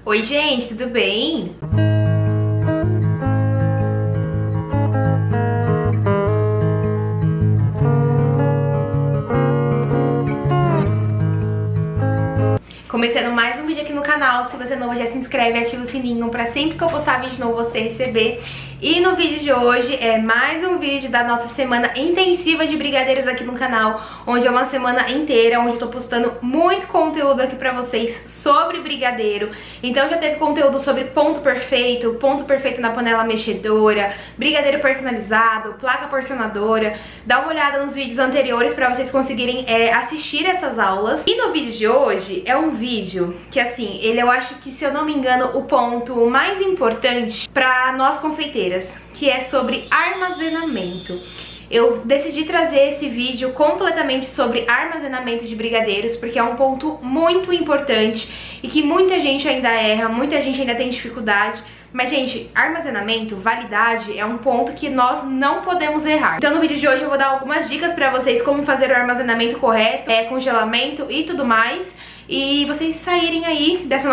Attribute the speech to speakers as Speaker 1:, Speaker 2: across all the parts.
Speaker 1: Oi gente, tudo bem? Começando mais um vídeo aqui no canal. Se você é novo, já se inscreve e ativa o sininho pra sempre que eu postar vídeo novo você receber. E no vídeo de hoje é mais um vídeo da nossa semana intensiva de brigadeiros aqui no canal, onde é uma semana inteira, onde eu tô postando muito conteúdo aqui pra vocês sobre brigadeiro. Então já teve conteúdo sobre ponto perfeito na panela mexedora, brigadeiro personalizado, placa porcionadora. Dá uma olhada nos vídeos anteriores pra vocês conseguirem assistir essas aulas. E no vídeo de hoje é um vídeo que, assim, eu acho que, se eu não me engano, o ponto mais importante pra nós confeiteiras, que é sobre armazenamento. Eu decidi trazer esse vídeo completamente sobre armazenamento de brigadeiros, porque é um ponto muito importante e que muita gente ainda erra, muita gente ainda tem dificuldade. Mas, gente, armazenamento, validade, é um ponto que nós não podemos errar. Então, no vídeo de hoje eu vou dar algumas dicas pra vocês como fazer o armazenamento correto, congelamento e tudo mais. E vocês saírem aí desse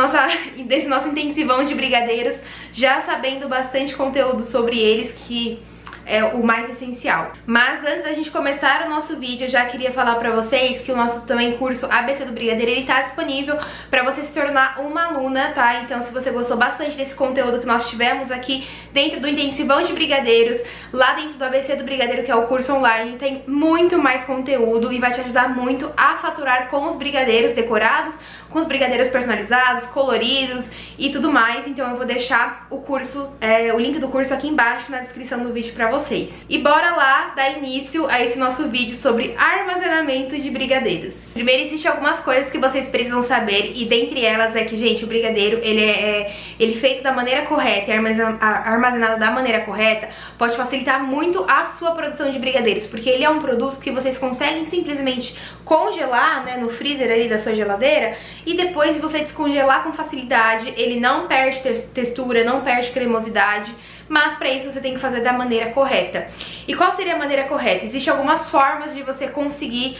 Speaker 1: nosso intensivão de brigadeiros já sabendo bastante conteúdo sobre eles, que é o mais essencial. Mas antes da gente começar o nosso vídeo, eu já queria falar pra vocês que o nosso também curso ABC do Brigadeiro, ele tá disponível pra você se tornar uma aluna, tá? Então, se você gostou bastante desse conteúdo que nós tivemos aqui dentro do intensivão de brigadeiros, lá dentro do ABC do Brigadeiro, que é o curso online, tem muito mais conteúdo e vai te ajudar muito a faturar com os brigadeiros decorados, com os brigadeiros personalizados, coloridos e tudo mais. Então eu vou deixar o curso, o link do curso aqui embaixo na descrição do vídeo pra vocês. E bora lá dar início a esse nosso vídeo sobre armazenamento de brigadeiros. Primeiro, existem algumas coisas que vocês precisam saber, e dentre elas é que, gente, o brigadeiro, ele feito da maneira correta e armazenado da maneira correta pode facilitar muito a sua produção de brigadeiros, porque ele é um produto que vocês conseguem simplesmente congelar, né, no freezer ali da sua geladeira, e depois você descongelar com facilidade. Ele não perde textura, não perde cremosidade, mas para isso você tem que fazer da maneira correta. E qual seria a maneira correta? Existem algumas formas de você conseguir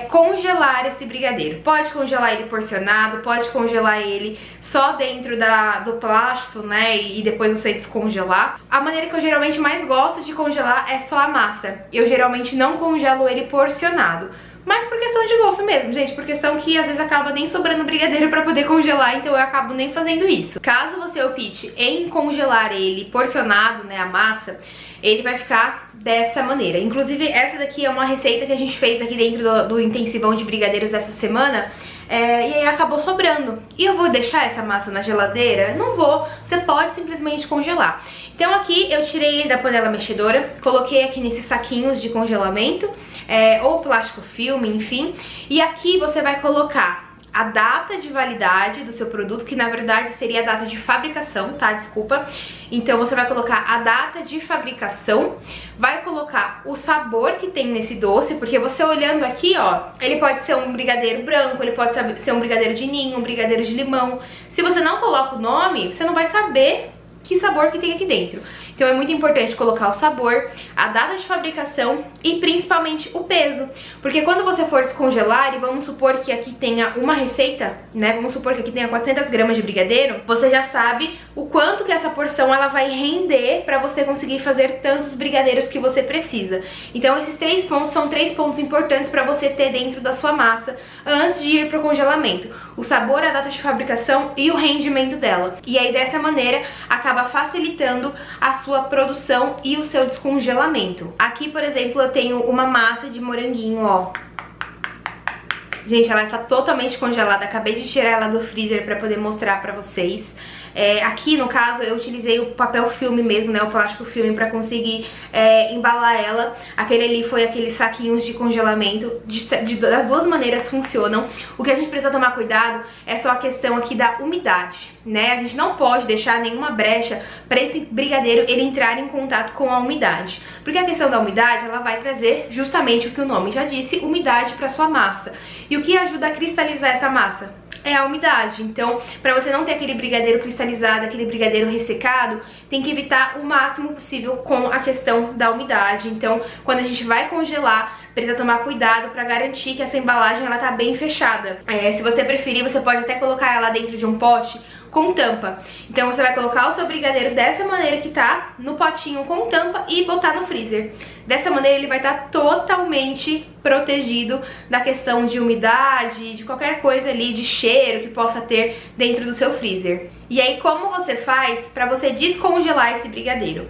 Speaker 1: congelar esse brigadeiro. Pode congelar ele porcionado, pode congelar ele só dentro do plástico, né, e depois você descongelar. A maneira que eu geralmente mais gosto de congelar é só a massa. Eu geralmente não congelo ele porcionado, mas por questão de gosto mesmo, gente, por questão que às vezes acaba nem sobrando brigadeiro pra poder congelar, então eu acabo nem fazendo isso. Caso você opte em congelar ele porcionado, né, a massa, ele vai ficar dessa maneira. Inclusive, essa daqui é uma receita que a gente fez aqui dentro do intensivão de brigadeiros dessa semana, e aí acabou sobrando. E eu vou deixar essa massa na geladeira? Não vou, você pode simplesmente congelar. Então aqui eu tirei ele da panela mexedora, coloquei aqui nesses saquinhos de congelamento, ou plástico filme, enfim. E aqui você vai colocar a data de validade do seu produto, que na verdade seria a data de fabricação, tá? Desculpa. Então você vai colocar a data de fabricação, vai colocar o sabor que tem nesse doce, porque você olhando aqui, ó, ele pode ser um brigadeiro branco, ele pode ser um brigadeiro de ninho, um brigadeiro de limão. Se você não coloca o nome, você não vai saber que sabor que tem aqui dentro. Então é muito importante colocar o sabor, a data de fabricação e principalmente o peso. Porque quando você for descongelar, e vamos supor que aqui tenha uma receita, né? Vamos supor que aqui tenha 400 gramas de brigadeiro, você já sabe o quanto que essa porção ela vai render pra você conseguir fazer tantos brigadeiros que você precisa. Então esses 3 pontos são 3 pontos importantes pra você ter dentro da sua massa antes de ir pro congelamento: o sabor, a data de fabricação e o rendimento dela. E aí dessa maneira acaba facilitando a sua produção e o seu descongelamento. Aqui, por exemplo, eu tenho uma massa de moranguinho, ó. Gente, ela tá totalmente congelada, acabei de tirar ela do freezer pra poder mostrar pra vocês. Aqui, no caso, eu utilizei o papel filme mesmo, né, o plástico filme, pra conseguir embalar ela. Aquele ali foi aqueles saquinhos de congelamento, das duas maneiras funcionam. O que a gente precisa tomar cuidado é só a questão aqui da umidade, né? A gente não pode deixar nenhuma brecha para esse brigadeiro ele entrar em contato com a umidade, porque a questão da umidade, ela vai trazer justamente o que o nome já disse, umidade para sua massa. E o que ajuda a cristalizar essa massa? É a umidade. Então, para você não ter aquele brigadeiro cristalizado, aquele brigadeiro ressecado, tem que evitar o máximo possível com a questão da umidade. Então, quando a gente vai congelar, precisa tomar cuidado para garantir que essa embalagem ela tá bem fechada. Se você preferir, você pode até colocar ela dentro de um pote com tampa. Então você vai colocar o seu brigadeiro dessa maneira que tá, no potinho com tampa e botar no freezer. Dessa maneira ele vai estar totalmente protegido da questão de umidade, de qualquer coisa ali, de cheiro que possa ter dentro do seu freezer. E aí como você faz para você descongelar esse brigadeiro?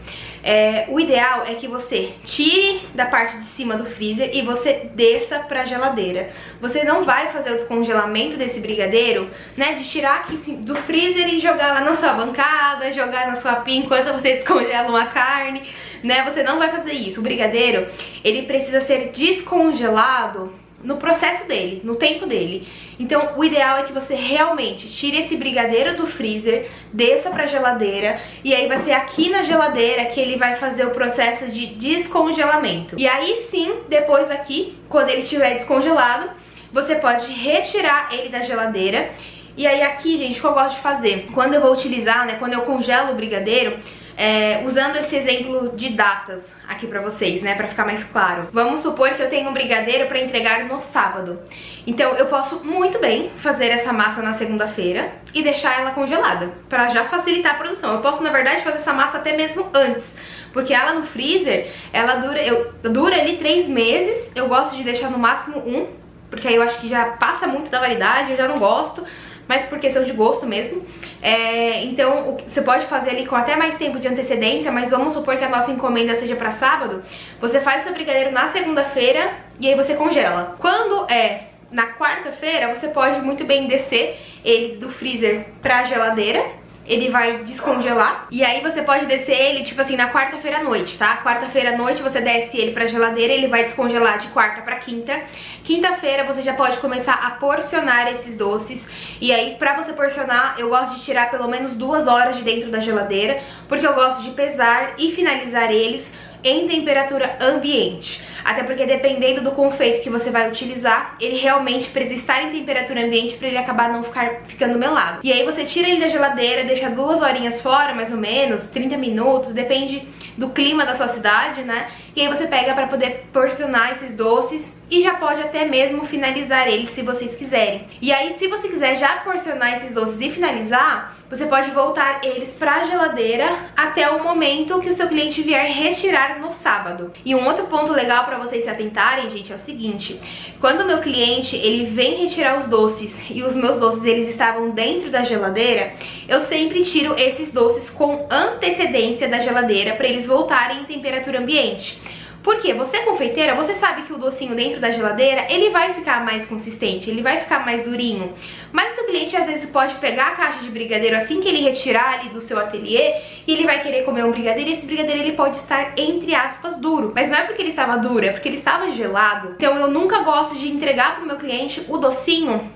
Speaker 1: O ideal é que você tire da parte de cima do freezer e você desça para a geladeira. Você não vai fazer o descongelamento desse brigadeiro, né, de tirar aqui do freezer e jogar lá na sua bancada, jogar na sua pia enquanto você descongela uma carne, né? Você não vai fazer isso. O brigadeiro, ele precisa ser descongelado no processo dele, no tempo dele. Então o ideal é que você realmente tire esse brigadeiro do freezer, desça pra geladeira, e aí vai ser aqui na geladeira que ele vai fazer o processo de descongelamento. E aí sim, depois daqui, quando ele estiver descongelado, você pode retirar ele da geladeira. E aí aqui, gente, o que eu gosto de fazer, quando eu vou utilizar, né, quando eu congelo o brigadeiro, usando esse exemplo de datas aqui pra vocês, né, pra ficar mais claro. Vamos supor que eu tenho um brigadeiro pra entregar no sábado. Então eu posso muito bem fazer essa massa na segunda-feira e deixar ela congelada, pra já facilitar a produção. Eu posso, na verdade, fazer essa massa até mesmo antes, porque ela no freezer, ela dura ali 3 meses. Eu gosto de deixar no máximo 1, porque aí eu acho que já passa muito da validade, eu já não gosto, mas por questão de gosto mesmo. Então você pode fazer ali com até mais tempo de antecedência, mas vamos supor que a nossa encomenda seja para sábado. Você faz o seu brigadeiro na segunda-feira e aí você congela. Quando é na quarta-feira, você pode muito bem descer ele do freezer pra geladeira. Ele vai descongelar. E aí você pode descer ele, tipo assim, na quarta-feira à noite, tá? Quarta-feira à noite você desce ele pra geladeira, ele vai descongelar de quarta pra quinta. Quinta-feira você já pode começar a porcionar esses doces. E aí, pra você porcionar, eu gosto de tirar pelo menos 2 horas de dentro da geladeira, porque eu gosto de pesar e finalizar eles em temperatura ambiente. Até porque dependendo do confeito que você vai utilizar, ele realmente precisa estar em temperatura ambiente para ele acabar não ficando melado. E aí você tira ele da geladeira, deixa 2 horinhas fora, mais ou menos, 30 minutos, depende do clima da sua cidade, né? E aí você pega para poder porcionar esses doces e já pode até mesmo finalizar eles se vocês quiserem. E aí, se você quiser já porcionar esses doces e finalizar, você pode voltar eles pra geladeira até o momento que o seu cliente vier retirar no sábado. E um outro ponto legal pra vocês se atentarem, gente, é o seguinte: quando o meu cliente, ele vem retirar os doces e os meus doces, eles estavam dentro da geladeira, eu sempre tiro esses doces com antecedência da geladeira pra eles voltarem em temperatura ambiente. Porque você, confeiteira, você sabe que o docinho dentro da geladeira, ele vai ficar mais consistente, ele vai ficar mais durinho. Mas o seu cliente às vezes pode pegar a caixa de brigadeiro assim que ele retirar ali do seu ateliê e ele vai querer comer um brigadeiro, e esse brigadeiro ele pode estar, entre aspas, duro. Mas não é porque ele estava duro, é porque ele estava gelado. Então eu nunca gosto de entregar pro meu cliente o docinho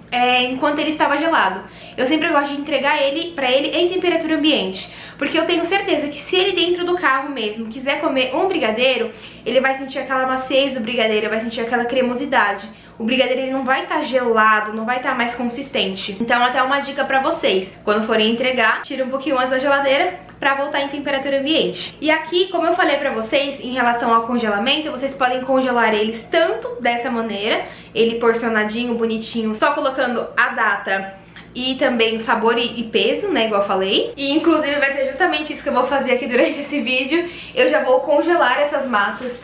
Speaker 1: enquanto ele estava gelado. Eu sempre gosto de entregar ele pra ele em temperatura ambiente. Porque eu tenho certeza que se ele dentro do carro mesmo quiser comer um brigadeiro, ele vai sentir aquela maciez do brigadeiro, vai sentir aquela cremosidade. O brigadeiro ele não vai estar gelado, não vai estar mais consistente. Então até uma dica pra vocês: quando forem entregar, tira um pouquinho antes da geladeira pra voltar em temperatura ambiente. E aqui, como eu falei pra vocês, em relação ao congelamento, vocês podem congelar eles tanto dessa maneira, ele porcionadinho, bonitinho, só colocando a data e também o sabor e peso, né, igual eu falei. E inclusive vai ser justamente isso que eu vou fazer aqui durante esse vídeo. Eu já vou congelar essas massas,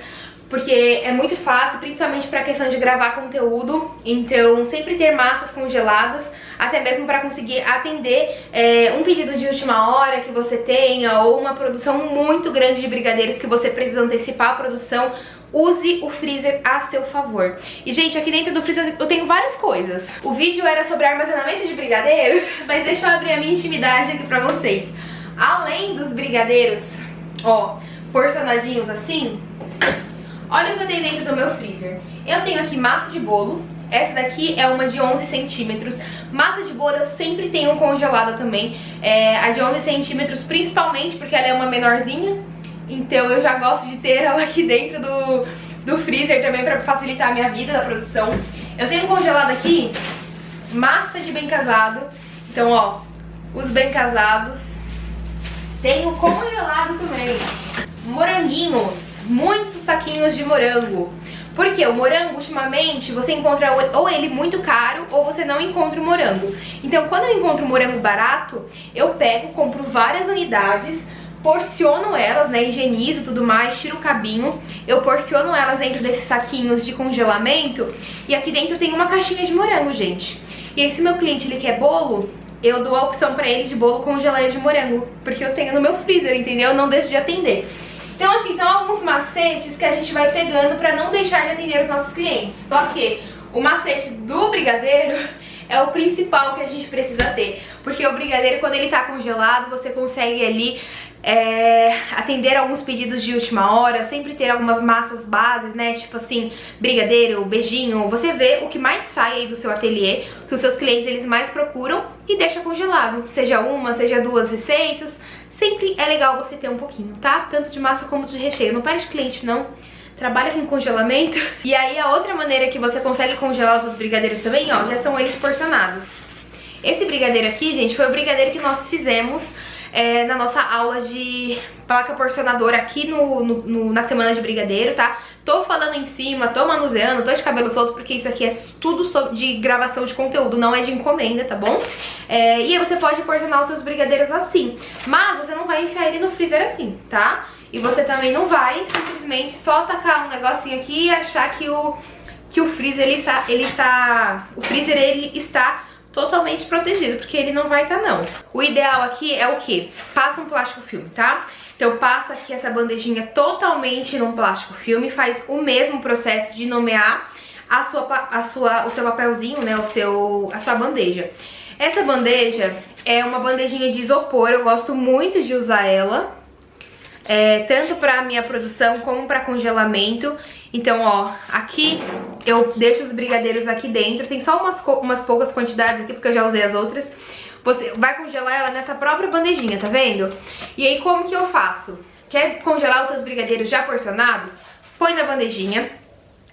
Speaker 1: porque é muito fácil, principalmente pra questão de gravar conteúdo. Então sempre ter massas congeladas, até mesmo para conseguir atender um pedido de última hora que você tenha, ou uma produção muito grande de brigadeiros que você precisa antecipar a produção. Use o freezer a seu favor. E, gente, aqui dentro do freezer eu tenho várias coisas. O vídeo era sobre armazenamento de brigadeiros, mas deixa eu abrir a minha intimidade aqui pra vocês. Além dos brigadeiros, ó, porcionadinhos assim, olha o que eu tenho dentro do meu freezer. Eu tenho aqui massa de bolo. Essa daqui é uma de 11 centímetros. Massa de bolo eu sempre tenho congelada também. A de 11 centímetros principalmente porque ela é uma menorzinha. Então eu já gosto de ter ela aqui dentro do freezer também pra facilitar a minha vida na produção. Eu tenho congelado aqui massa de bem casado. Então, ó, os bem casados. Tenho congelado também moranguinhos, muitos saquinhos de morango. Porque o morango, ultimamente, você encontra ou ele muito caro ou você não encontra o morango. Então, quando eu encontro o morango barato, eu pego, compro várias unidades, porciono elas, né, higienizo e tudo mais, tiro o cabinho, eu porciono elas dentro desses saquinhos de congelamento e aqui dentro tem uma caixinha de morango, gente. E aí, se meu cliente ele quer bolo, eu dou a opção pra ele de bolo com geleia de morango, porque eu tenho no meu freezer, entendeu? Eu não deixo de atender. Então, assim, são alguns macetes que a gente vai pegando pra não deixar de atender os nossos clientes. Só que o macete do brigadeiro é o principal que a gente precisa ter, porque o brigadeiro, quando ele tá congelado, você consegue ali atender alguns pedidos de última hora, sempre ter algumas massas bases, né, tipo assim, brigadeiro, beijinho, você vê o que mais sai aí do seu ateliê, que os seus clientes eles mais procuram e deixa congelado, seja uma, seja duas receitas, sempre é legal você ter um pouquinho, tá? Tanto de massa como de recheio, não perde cliente não, trabalha com congelamento. E aí a outra maneira que você consegue congelar os seus brigadeiros também, ó, já são eles porcionados. Esse brigadeiro aqui, gente, foi o brigadeiro que nós fizemos na nossa aula de placa porcionadora aqui na semana de brigadeiro, tá? Tô falando em cima, tô manuseando, tô de cabelo solto, porque isso aqui é tudo de gravação de conteúdo, não é de encomenda, tá bom? E aí você pode porcionar os seus brigadeiros assim, mas você não vai enfiar ele no freezer assim, tá? E você também não vai simplesmente só tacar um negocinho aqui e achar que o freezer ele está totalmente protegido, porque ele não vai estar não. O ideal aqui é o que? Passa um plástico filme, tá? Então passa aqui essa bandejinha totalmente num plástico filme, faz o mesmo processo de nomear o seu papelzinho, né, a sua bandeja. Essa bandeja é uma bandejinha de isopor, eu gosto muito de usar ela, tanto para minha produção como para congelamento. Então, ó, aqui eu deixo os brigadeiros aqui dentro, tem só umas poucas quantidades aqui, porque eu já usei as outras. Você vai congelar ela nessa própria bandejinha, tá vendo? E aí, como que eu faço? Quer congelar os seus brigadeiros já porcionados? Põe na bandejinha,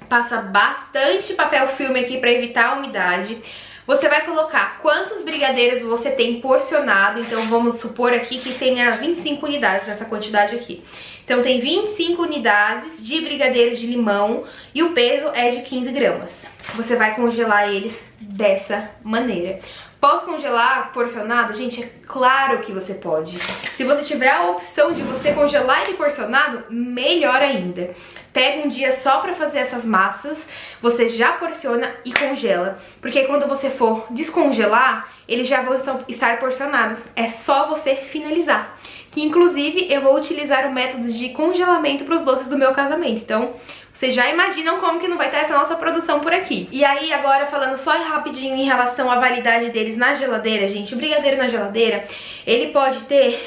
Speaker 1: passa bastante papel filme aqui pra evitar a umidade. Você vai colocar quantos brigadeiros você tem porcionado, então vamos supor aqui que tenha 25 unidades nessa quantidade aqui. Então tem 25 unidades de brigadeiro de limão e o peso é de 15 gramas. Você vai congelar eles dessa maneira. Posso congelar porcionado? Gente, é claro que você pode. Se você tiver a opção de você congelar ele porcionado, melhor ainda. Pega um dia só pra fazer essas massas, você já porciona e congela. Porque quando você for descongelar, eles já vão estar porcionados. É só você finalizar. Que inclusive eu vou utilizar o método de congelamento para os doces do meu casamento. Então, vocês já imaginam como que não vai estar essa nossa produção por aqui. E aí, agora falando só rapidinho em relação à validade deles na geladeira, gente. O brigadeiro na geladeira, ele pode ter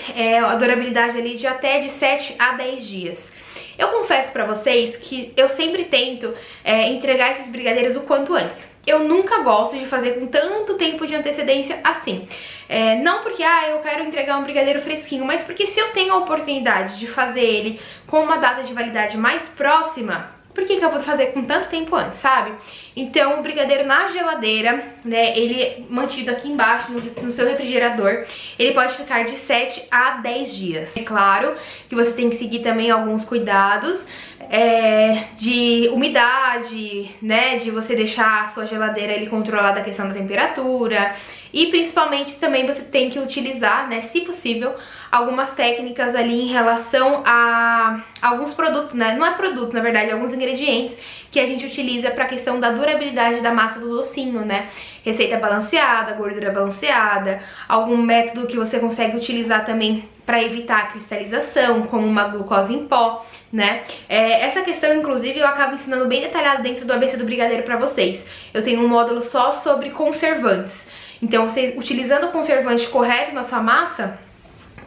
Speaker 1: a durabilidade ali de até de 7 a 10 dias. Eu confesso pra vocês que eu sempre tento entregar esses brigadeiros o quanto antes. Eu nunca gosto de fazer com tanto tempo de antecedência assim. Não porque eu quero entregar um brigadeiro fresquinho, mas porque se eu tenho a oportunidade de fazer ele com uma data de validade mais próxima, por que eu vou fazer com tanto tempo antes, sabe? Então o brigadeiro na geladeira, né, ele mantido aqui embaixo no seu refrigerador, ele pode ficar de 7 a 10 dias. É claro que você tem que seguir também alguns cuidados de umidade, né, de você deixar a sua geladeira ali controlada a questão da temperatura. E principalmente também você tem que utilizar, né, se possível, algumas técnicas ali em relação a alguns produtos, né? Não é produto, na verdade, alguns ingredientes que a gente utiliza para a questão da durabilidade da massa do docinho, né? Receita balanceada, gordura balanceada, algum método que você consegue utilizar também para evitar a cristalização, como uma glucose em pó, né? Essa questão, inclusive, eu acabo ensinando bem detalhado dentro do ABC do Brigadeiro para vocês. Eu tenho um módulo só sobre conservantes. Então, você utilizando o conservante correto na sua massa,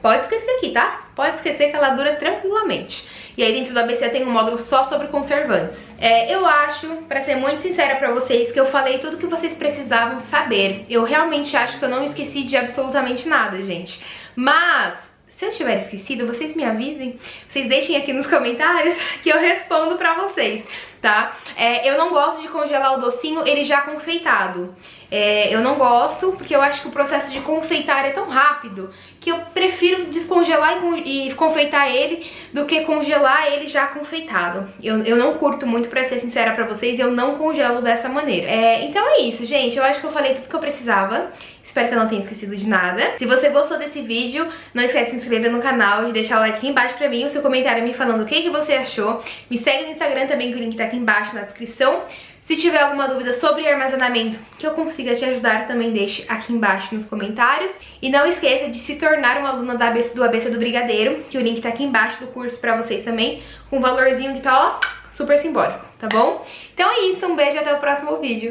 Speaker 1: pode esquecer aqui, tá? Pode esquecer que ela dura tranquilamente. E aí dentro do ABC tem um módulo só sobre conservantes. Eu acho, pra ser muito sincera pra vocês, que eu falei tudo que vocês precisavam saber. Eu realmente acho que eu não esqueci de absolutamente nada, gente. Mas se eu tiver esquecido, vocês me avisem. Vocês deixem aqui nos comentários que eu respondo pra vocês, tá? Eu não gosto de congelar o docinho ele já confeitado. Eu não gosto, porque eu acho que o processo de confeitar é tão rápido que eu prefiro descongelar e confeitar ele do que congelar ele já confeitado. Eu não curto muito, pra ser sincera pra vocês, eu não congelo dessa maneira. Então é isso, gente. Eu acho que eu falei tudo que eu precisava. Espero que eu não tenha esquecido de nada. Se você gostou desse vídeo, não esquece de se inscrever no canal, de deixar o like aqui embaixo pra mim, o seu comentário me falando o que você achou. Me segue no Instagram também, que o link tá aqui embaixo na descrição. Se tiver alguma dúvida sobre armazenamento que eu consiga te ajudar, também deixe aqui embaixo nos comentários. E não esqueça de se tornar uma aluna do ABC do Brigadeiro, que o link tá aqui embaixo do curso pra vocês também, com um valorzinho que tá, ó, super simbólico, tá bom? Então é isso, um beijo e até o próximo vídeo.